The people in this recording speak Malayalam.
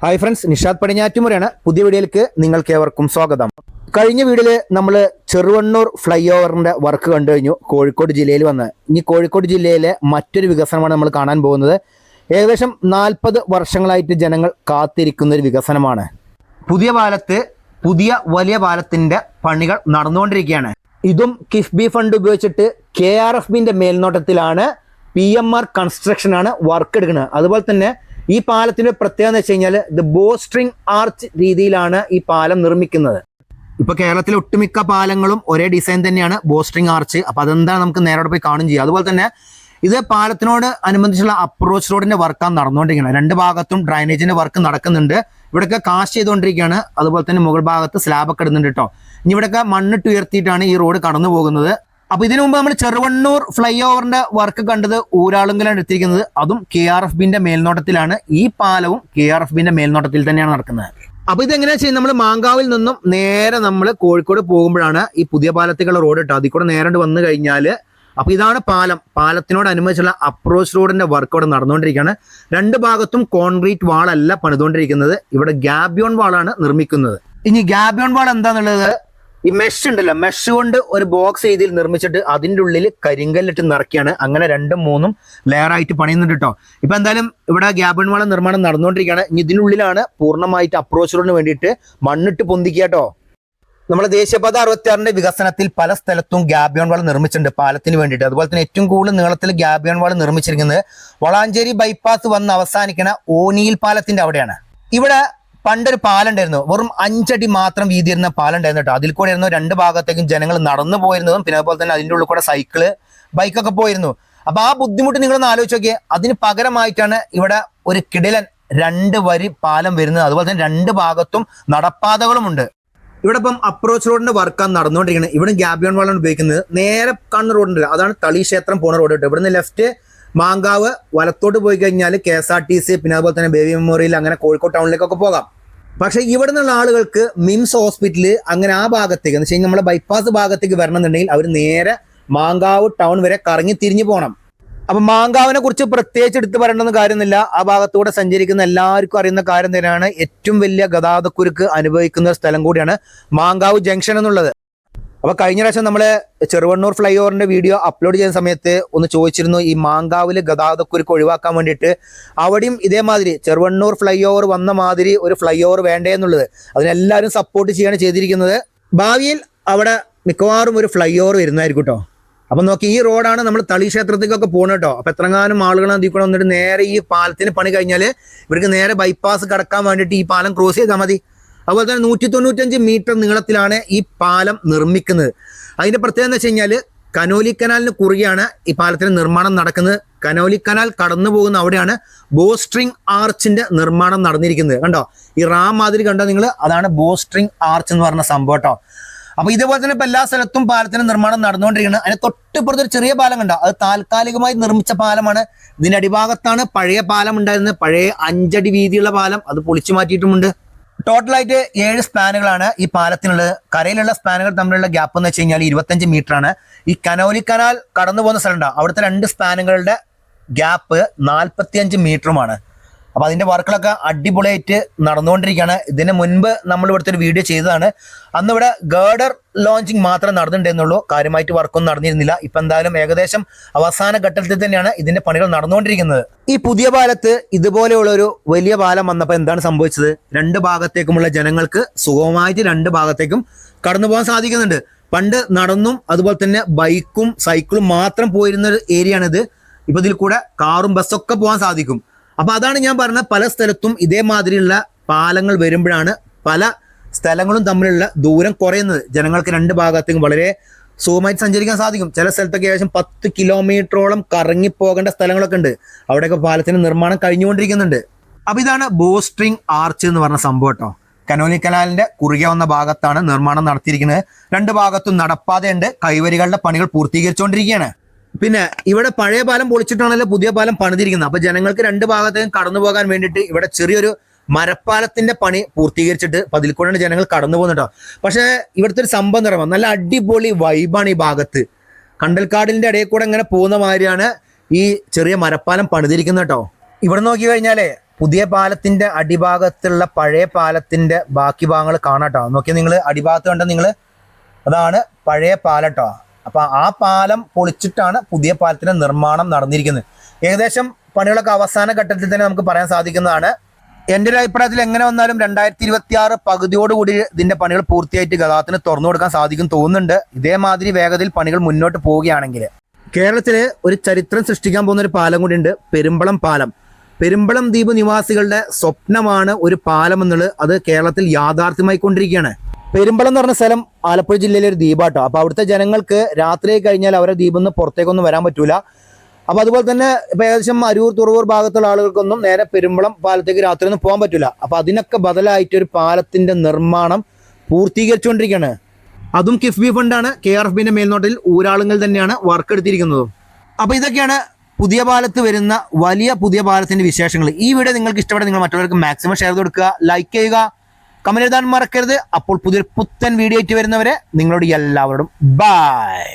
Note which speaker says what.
Speaker 1: Hi friends, Nishad പടിഞ്ഞാറ്റുമുറയാണ്. പുതിയ വീഡിയോയിലേക്ക് നിങ്ങൾക്ക് ഏവർക്കും സ്വാഗതം. കഴിഞ്ഞ വീഡിയോയിൽ നമ്മൾ ചെറുവണ്ണൂർ ഫ്ലൈ ഓവറിൻ്റെ വർക്ക് കണ്ടു കഴിഞ്ഞു. കോഴിക്കോട് ജില്ലയിൽ വന്ന് ഇനി കോഴിക്കോട് ജില്ലയിലെ മറ്റൊരു വികസനമാണ് നമ്മൾ കാണാൻ പോകുന്നത്. ഏകദേശം 40 വർഷങ്ങളായിട്ട് ജനങ്ങൾ കാത്തിരിക്കുന്ന ഒരു വികസനമാണ്. പുതിയ പാലത്ത് പുതിയ വലിയ പാലത്തിൻ്റെ പണികൾ നടന്നുകൊണ്ടിരിക്കുകയാണ്. ഇതും കിഫ്ബി ഫണ്ട് ഉപയോഗിച്ചിട്ട് KRFBിൻ്റെ മേൽനോട്ടത്തിലാണ് PMR കൺസ്ട്രക്ഷനാണ് വർക്ക് എടുക്കുന്നത്. അതുപോലെ തന്നെ ഈ പാലത്തിന്റെ പ്രത്യേകത എന്ന് വെച്ച് കഴിഞ്ഞാൽ ഇത് ബോസ്ട്രിങ് ആർച്ച് രീതിയിലാണ് ഈ പാലം നിർമ്മിക്കുന്നത്. ഇപ്പൊ കേരളത്തിലെ ഒട്ടുമിക്ക പാലങ്ങളും ഒരേ ഡിസൈൻ തന്നെയാണ്, ബോസ്ട്രിങ് ആർച്ച്. അപ്പൊ അതെന്താണ് നമുക്ക് നേരോടെ പോയി കാണും ചെയ്യാം. അതുപോലെ തന്നെ ഇത് പാലത്തിനോട് അനുബന്ധിച്ചുള്ള അപ്രോച്ച് റോഡിന്റെ വർക്കാണ് നടന്നുകൊണ്ടിരിക്കുന്നത്. രണ്ട് ഭാഗത്തും ഡ്രൈനേജിന്റെ വർക്ക് നടക്കുന്നുണ്ട്. ഇവിടെയൊക്കെ കാസ്റ്റ് ചെയ്തുകൊണ്ടിരിക്കുകയാണ്. അതുപോലെ തന്നെ മുകൾ ഭാഗത്ത് സ്ലാബൊക്കെ ഇടുന്നുണ്ട് കേട്ടോ. ഇനി ഇവിടെയൊക്കെ മണ്ണിട്ട് ഉയർത്തിയിട്ടാണ് ഈ റോഡ് കടന്നു പോകുന്നത്. അപ്പൊ ഇതിനു മുമ്പ് നമ്മൾ ചെറുവണ്ണൂർ ഫ്ലൈ ഓവറിന്റെ വർക്ക് കണ്ടത് ഊരാളുങ്കലാണ് എടുത്തിരിക്കുന്നത്. അതും KRFBിന്റെ മേൽനോട്ടത്തിലാണ്. ഈ പാലവും KRFBിന്റെ മേൽനോട്ടത്തിൽ തന്നെയാണ് നടക്കുന്നത്. അപ്പൊ ഇതെങ്ങനെയാ ചെയ്യുന്നത്? നമ്മൾ മാങ്കാവിൽ നിന്നും നേരെ നമ്മൾ കോഴിക്കോട് പോകുമ്പോഴാണ് ഈ പുതിയ പാലത്തേക്കുള്ള റോഡ് ഇട്ടോ. അതിൽ കൂടെ നേരെ വന്നു കഴിഞ്ഞാൽ അപ്പൊ ഇതാണ് പാലം. പാലത്തിനോടനുബന്ധിച്ചുള്ള അപ്രോച്ച് റോഡിന്റെ വർക്ക് ഇവിടെ നടന്നുകൊണ്ടിരിക്കുകയാണ്. രണ്ട് ഭാഗത്തും കോൺക്രീറ്റ് വാളല്ല പണിതുകൊണ്ടിരിക്കുന്നത്. ഇവിടെ ഗ്യാബിയോൺ വാളാണ് നിർമ്മിക്കുന്നത്. ഇനി ഗ്യാബിയോൺ വാൾ എന്താന്നുള്ളത്, ഈ മെഷ് ഉണ്ടല്ലോ, മെഷ് കൊണ്ട് ഒരു ബോക്സ് രീതിയിൽ നിർമ്മിച്ചിട്ട് അതിൻ്റെ ഉള്ളിൽ കരിങ്കല്ലിട്ട് നിറയ്ക്കുകയാണ്. അങ്ങനെ 2ഉം 3ഉം ലെയർ ആയിട്ട് പണിയുന്നുണ്ട് കേട്ടോ. ഇപ്പൊ എന്തായാലും ഇവിടെ ഗ്യാബിയോൺ വാൾ നിർമ്മാണം നടന്നുകൊണ്ടിരിക്കുകയാണ്. ഇനി ഇതിനുള്ളിലാണ് പൂർണ്ണമായിട്ട് അപ്രോച്ച് റോഡിന് വേണ്ടിയിട്ട് മണ്ണിട്ട് പൊന്തിക്കുക കേട്ടോ. നമ്മുടെ ദേശീയപാത 66ന്റെ വികസനത്തിൽ പല സ്ഥലത്തും ഗ്യാബിയോൺ വാൾ നിർമ്മിച്ചിട്ടുണ്ട് പാലത്തിന് വേണ്ടിയിട്ട്. അതുപോലെ തന്നെ ഏറ്റവും കൂടുതൽ നീളത്തിൽ ഗ്യാബിയോൺ വാൾ നിർമ്മിച്ചിരിക്കുന്നത് വളാഞ്ചേരി ബൈപ്പാസ് വന്ന് അവസാനിക്കുന്ന ഓനിയിൽ പാലത്തിന്റെ അവിടെയാണ്. ഇവിടെ പണ്ടൊരു പാലം ഉണ്ടായിരുന്നു, വെറും 5 അടി മാത്രം വീതി ഇരുന്ന പാലം ഉണ്ടായിരുന്നു കേട്ടോ. അതിൽ കൂടെ ആയിരുന്നു രണ്ട് ഭാഗത്തേക്കും ജനങ്ങൾ നടന്നു പോയിരുന്നതും. പിന്നെ അതുപോലെ തന്നെ അതിൻ്റെ ഉള്ളിൽ കൂടെ സൈക്കിള്, ബൈക്കൊക്കെ പോയിരുന്നു. അപ്പൊ ആ ബുദ്ധിമുട്ട് നിങ്ങളൊന്ന് ആലോചിച്ച് നോക്കിയേ. അതിന് പകരമായിട്ടാണ് ഇവിടെ ഒരു കിടിലൻ 2 വരി പാലം വരുന്നത്. അതുപോലെ തന്നെ രണ്ട് ഭാഗത്തും നടപ്പാതകളുമുണ്ട്. ഇവിടെ ഇപ്പം അപ്രോച്ച് റോഡിന്റെ വർക്കാണ് നടന്നുകൊണ്ടിരിക്കുന്നത്. ഇവിടെ ഗ്യാബിയോൺ വാളാണ് ഉപയോഗിക്കുന്നത്. നേരെ കാണുന്ന റോഡുണ്ട്, അതാണ് തളി ക്ഷേത്രം പോണ റോഡ് കേട്ടോ. ഇവിടുന്ന് ലെഫ്റ്റ് മാങ്കാവ്, വലത്തോട്ട് പോയി കഴിഞ്ഞാൽ KSRTC, പിന്നെ അതുപോലെ തന്നെ ബേബി മെമ്മോറിയൽ, അങ്ങനെ കോഴിക്കോട് ടൗണിലേക്കൊക്കെ പോകാം. പക്ഷേ ഇവിടെ നിന്നുള്ള ആളുകൾക്ക് മിംസ് ഹോസ്പിറ്റല് അങ്ങനെ ആ ഭാഗത്തേക്ക് എന്ന് വെച്ച് കഴിഞ്ഞാൽ നമ്മുടെ ബൈപ്പാസ് ഭാഗത്തേക്ക് വരണമെന്നുണ്ടെങ്കിൽ അവർ നേരെ മാങ്കാവ് ടൗൺ വരെ കറങ്ങി തിരിഞ്ഞു പോകണം. അപ്പം മാങ്കാവിനെ കുറിച്ച് പ്രത്യേകിച്ച് എടുത്ത് പറയേണ്ടെന്ന് കാര്യമൊന്നുമില്ല. ആ ഭാഗത്തൂടെ സഞ്ചരിക്കുന്ന എല്ലാവർക്കും അറിയുന്ന കാര്യം തന്നെയാണ്. ഏറ്റവും വലിയ ഗതാഗതക്കുരുക്ക് അനുഭവിക്കുന്ന ഒരു സ്ഥലം കൂടിയാണ് മാങ്കാവ് ജംഗ്ഷൻ എന്നുള്ളത്. അപ്പൊ കഴിഞ്ഞ പ്രാവശ്യം നമ്മള് ചെറുവണ്ണൂർ ഫ്ലൈ ഓവറിന്റെ വീഡിയോ അപ്ലോഡ് ചെയ്യുന്ന സമയത്ത് ഒന്ന് ചോദിച്ചിരുന്നു, ഈ മാങ്കാവില് ഗതാഗതക്കുരുക്ക് ഒഴിവാക്കാൻ വേണ്ടിയിട്ട് അവിടെയും ഇതേമാതിരി ചെറുവണ്ണൂർ ഫ്ലൈ ഓവർ വന്ന മാതിരി ഒരു ഫ്ലൈ ഓവർ വേണ്ടേ എന്നുള്ളത്. അതിനെല്ലാവരും സപ്പോർട്ട് ചെയ്യാണ് ചെയ്തിരിക്കുന്നത്. ഭാവിയിൽ അവിടെ മിക്കവാറും ഒരു ഫ്ലൈ ഓവർ വരുന്നതായിരിക്കും കേട്ടോ. അപ്പൊ നോക്കി, ഈ റോഡാണ് നമ്മൾ തളി ക്ഷേത്രത്തേക്കൊക്കെ പോകുന്നത് കേട്ടോ. അപ്പൊ എത്രങ്ങാനും ആളുകൾ അതിൽ കൂടെ വന്നിട്ട് നേരെ ഈ പാലത്തിന് പണി കഴിഞ്ഞാൽ ഇവർക്ക് നേരെ ബൈപ്പാസ് കടക്കാൻ വേണ്ടിയിട്ട് ഈ പാലം ക്രോസ് ചെയ്താൽ മതി. അതുപോലെ തന്നെ 195 മീറ്റർ നീളത്തിലാണ് ഈ പാലം നിർമ്മിക്കുന്നത്. അതിന്റെ പ്രത്യേകത എന്ന് വെച്ച് കഴിഞ്ഞാൽ കനോലി കനാലിന് കുറുകെയാണ് ഈ പാലത്തിന്റെ നിർമ്മാണം നടക്കുന്നത്. കനോലി കനാൽ കടന്നു പോകുന്ന അവിടെയാണ് ബോസ്ട്രിങ് ആർച്ചിന്റെ നിർമ്മാണം നടന്നിരിക്കുന്നത്. കണ്ടോ, ഈ റാം മാതിരി കണ്ടോ നിങ്ങൾ, അതാണ് ബോസ്ട്രിങ് ആർച്ച് എന്ന് പറഞ്ഞ സംഭവം കേട്ടോ. അപ്പൊ ഇതേപോലെ തന്നെ ഇപ്പൊ എല്ലാ സ്ഥലത്തും പാലത്തിന്റെ നിർമ്മാണം നടന്നുകൊണ്ടിരിക്കുന്നത്. അതിന് തൊട്ടിപ്പുറത്ത് ഒരു ചെറിയ പാലം കണ്ടോ, അത് താൽക്കാലികമായി നിർമ്മിച്ച പാലമാണ്. ഇതിന്റെ അടിഭാഗത്താണ് പഴയ പാലം ഉണ്ടായിരുന്നത്. പഴയ 5 അടി വീതിയുള്ള പാലം, അത് പൊളിച്ചു മാറ്റിയിട്ടുമുണ്ട്. ടോട്ടലായിട്ട് 7 സ്പാനുകളാണ് ഈ പാലത്തിനുള്ളത്. കരയിലുള്ള സ്പാനുകൾ തമ്മിലുള്ള ഗ്യാപ്പ് എന്ന് വെച്ച് കഴിഞ്ഞാൽ 25 മീറ്റർ ആണ്. ഈ കനോലി കനാൽ കടന്നു പോകുന്ന സ്ഥലം ഉണ്ടാവും, അവിടുത്തെ 2 സ്പാനുകളുടെ ഗ്യാപ്പ് 45 മീറ്ററുമാണ്. അപ്പൊ അതിന്റെ വർക്കുകളൊക്കെ അടിപൊളിയായിട്ട് നടന്നുകൊണ്ടിരിക്കുകയാണ്. ഇതിന് മുൻപ് നമ്മൾ ഇവിടുത്തെ ഒരു വീഡിയോ ചെയ്തതാണ്. അന്ന് ഇവിടെ ഗേർഡർ ലോഞ്ചിങ് മാത്രം നടന്നിട്ടുണ്ടെന്നുള്ളൂ, കാര്യമായിട്ട് വർക്കൊന്നും നടന്നിരുന്നില്ല. ഇപ്പൊ എന്തായാലും ഏകദേശം അവസാന ഘട്ടത്തിൽ തന്നെയാണ് ഇതിന്റെ പണികൾ നടന്നുകൊണ്ടിരിക്കുന്നത്. ഈ പുതിയ പാലത്ത് ഇതുപോലെയുള്ള ഒരു വലിയ പാലം വന്നപ്പോൾ എന്താണ് സംഭവിച്ചത്? 2 ഭാഗത്തേക്കുമുള്ള ജനങ്ങൾക്ക് സുഗമമായിട്ട് 2 ഭാഗത്തേക്കും കടന്നു പോകാൻ സാധിക്കുന്നുണ്ട്. പണ്ട് നടന്നും അതുപോലെ തന്നെ ബൈക്കും സൈക്കിളും മാത്രം പോയിരുന്ന ഒരു ഏരിയ ആണിത്. ഇപ്പൊ ഇതിൽ കൂടെ കാറും ബസ്സൊക്കെ പോകാൻ സാധിക്കും. അപ്പൊ അതാണ് ഞാൻ പറഞ്ഞ, പല സ്ഥലത്തും ഇതേമാതിരിയുള്ള പാലങ്ങൾ വരുമ്പോഴാണ് പല സ്ഥലങ്ങളും തമ്മിലുള്ള ദൂരം കുറയുന്നത്. ജനങ്ങൾക്ക് 2 ഭാഗത്തേക്കും വളരെ സുഖമായിട്ട് സഞ്ചരിക്കാൻ സാധിക്കും. ചില സ്ഥലത്തൊക്കെ ഏകദേശം 10 കിലോമീറ്ററോളം കറങ്ങിപ്പോകേണ്ട സ്ഥലങ്ങളൊക്കെ ഉണ്ട്. അവിടെയൊക്കെ പാലത്തിന്റെ നിർമ്മാണം കഴിഞ്ഞുകൊണ്ടിരിക്കുന്നുണ്ട്. അപ്പൊ ഇതാണ് ബോസ്ട്രിങ് ആർച്ച് എന്ന് പറഞ്ഞ സംഭവം കേട്ടോ. കനോലി കനാലിന്റെ കുറുകെ വന്ന ഭാഗത്താണ് നിർമ്മാണം നടത്തിയിരിക്കുന്നത്. 2 ഭാഗത്തും നടപ്പാതയുണ്ട്. കൈവരികളുടെ പണികൾ പൂർത്തീകരിച്ചുകൊണ്ടിരിക്കുകയാണ്. പിന്നെ ഇവിടെ പഴയ പാലം പൊളിച്ചിട്ടാണല്ലോ പുതിയ പാലം പണിതിരിക്കുന്നത്. അപ്പൊ ജനങ്ങൾക്ക് 2 ഭാഗത്തേക്കും കടന്നു പോകാൻ വേണ്ടിയിട്ട് ഇവിടെ ചെറിയൊരു മരപ്പാലത്തിന്റെ പണി പൂർത്തീകരിച്ചിട്ട് അതിൽ കൂടെയാണ് ജനങ്ങൾ കടന്നു പോകുന്നുണ്ടോ. പക്ഷെ ഇവിടുത്തെ ഒരു സംഭവം എന്ന് പറയുമ്പോൾ നല്ല അടിപൊളി വൈബാണ് ഈ ഭാഗത്ത്. കണ്ടൽക്കാടിന്റെ ഇടയിൽ കൂടെ ഇങ്ങനെ പോകുന്ന മാതിരിയാണ് ഈ ചെറിയ മരപ്പാലം പണിതിരിക്കുന്നത് കേട്ടോ. ഇവിടെ നോക്കി കഴിഞ്ഞാലേ പുതിയ പാലത്തിന്റെ അടിഭാഗത്തുള്ള പഴയ പാലത്തിന്റെ ബാക്കി ഭാഗങ്ങൾ കാണാട്ടോ. നോക്കിയാൽ നിങ്ങൾ അടിഭാഗത്ത് കണ്ട നിങ്ങൾ അതാണ് പഴയ പാലട്ടോ. അപ്പൊ ആ പാലം പൊളിച്ചിട്ടാണ് പുതിയ പാലത്തിന്റെ നിർമ്മാണം നടന്നിരിക്കുന്നത്. ഏകദേശം പണികളൊക്കെ അവസാന ഘട്ടത്തിൽ തന്നെ നമുക്ക് പറയാൻ സാധിക്കുന്നതാണ്. എൻ്റെ ഒരു അഭിപ്രായത്തിൽ എങ്ങനെ വന്നാലും 2026 പകുതിയോടുകൂടി ഇതിന്റെ പണികൾ പൂർത്തിയായിട്ട് ഗതാഗതത്തിന് തുറന്നു കൊടുക്കാൻ സാധിക്കും തോന്നുന്നുണ്ട്. ഇതേമാതിരി വേഗതയിൽ പണികൾ മുന്നോട്ട് പോവുകയാണെങ്കിൽ കേരളത്തില് ഒരു ചരിത്രം സൃഷ്ടിക്കാൻ പോകുന്ന ഒരു പാലം കൂടിയുണ്ട്, പെരുമ്പളം പാലം. പെരുമ്പളം ദ്വീപ് നിവാസികളുടെ സ്വപ്നമാണ് ഒരു പാലം എന്നുള്ളത്. അത് കേരളത്തിൽ യാഥാർത്ഥ്യമായി കൊണ്ടിരിക്കുകയാണ്. പെരുമ്പളം എന്ന് പറഞ്ഞ സ്ഥലം ആലപ്പുഴ ജില്ലയിലെ ഒരു ദ്വീപാട്ടോ. അപ്പോൾ അവിടുത്തെ ജനങ്ങൾക്ക് രാത്രി കഴിഞ്ഞാൽ അവരെ ദ്വീപിൽ നിന്ന് പുറത്തേക്കൊന്നും വരാൻ പറ്റൂല. അപ്പോൾ അതുപോലെ തന്നെ ഇപ്പോൾ ഏകദേശം അരൂർ തുറവൂർ ഭാഗത്തുള്ള ആളുകൾക്കൊന്നും നേരെ പെരുമ്പളം പാലത്തേക്ക് രാത്രി ഒന്നും പോകാൻ പറ്റില്ല. അപ്പോൾ അതിനൊക്കെ ബദലായിട്ട് ഒരു പാലത്തിന്റെ നിർമ്മാണം പൂർത്തീകരിച്ചുകൊണ്ടിരിക്കുകയാണ്. അതും കിഫ്ബി ഫണ്ടാണ്. KRFBന്റെ മേൽനോട്ടത്തിൽ ഊരാളുങ്ങൾ തന്നെയാണ് വർക്ക് എടുത്തിരിക്കുന്നത്. അപ്പോൾ ഇതൊക്കെയാണ് പുതിയ പാലത്ത് വരുന്ന വലിയ പുതിയ പാലത്തിന്റെ വിശേഷങ്ങൾ. ഈ വീഡിയോ നിങ്ങൾക്ക് ഇഷ്ടപ്പെട്ട നിങ്ങൾ മറ്റുള്ളവർക്ക് മാക്സിമം ഷെയർ ചെയ്ത് കൊടുക്കുക, ലൈക്ക് ചെയ്യുക, കമന്റ് എഴുതാൻ മറക്കരുത്. അപ്പോൾ പുതിയൊരു പുത്തൻ വീഡിയോ ആയിട്ട് വരുന്നവരെ നിങ്ങളോട് എല്ലാവരോടും ബൈ.